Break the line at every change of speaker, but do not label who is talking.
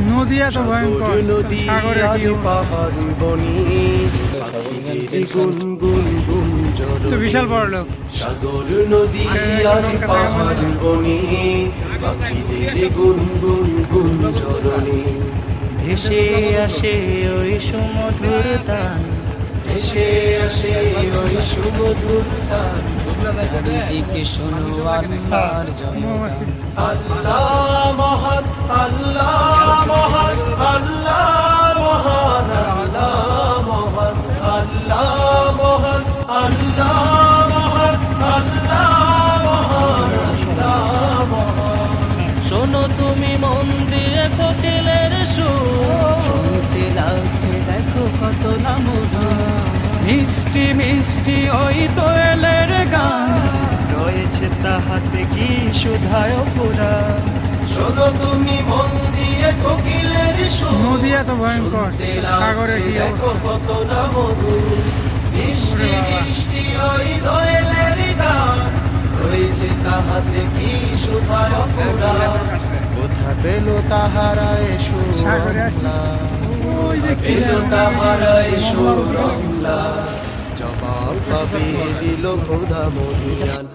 নদী এত ভয়ঙ্কর, সাগরে কি
পাহাড় বনি পাখিদের গুনগুন গুঞ্জন,
তো বিশাল বড় লোক।
সাগর নদী আর পাহাড় বনি পাখিদের গুনগুন গুঞ্জরণী,
ভেসে আসে ওই সুমধুর তান,
ভেসে আসে ওই সুমধুর তান,
চারিদিকে শোনো আল্লাহর জয়গান।
আল্লাহ মহান, আল্লাহ মহান, আল্লাহ মহান, আল্লাহ মহান, আল্লাহ মহান, আল্লাহ মহান, আল্লাহ মহান, আল্লাহ মহান।
শোনো তুমি মন দিয়ে কোকিলের সুর, শুনতে লাগছে দেখো কত না মধুর, মিষ্টি মিষ্টি ওই দোয়েলের গান,
রয়েছে তাহাতে কি সুধায় ফুরা। শোনো তুমি মন দিয়ে কোকিলের সুর,
নদী এত ভয়ঙ্কর,
শুনতে
সাগরে
লাগছে
কি
দেখো
অবস্থা।
কত না মধুর, মিষ্টি মিষ্টি ওই দোয়েলের গান, রয়েছে তাহাতে কি সুধায় ফুরা। কোথা পেল তাহারা এসো
সাগরে আসি। ওই যে কি
পেল
জানো,
তাহারা এসো রমলা, জবাব পাবে দিল খোদা মহিয়ান।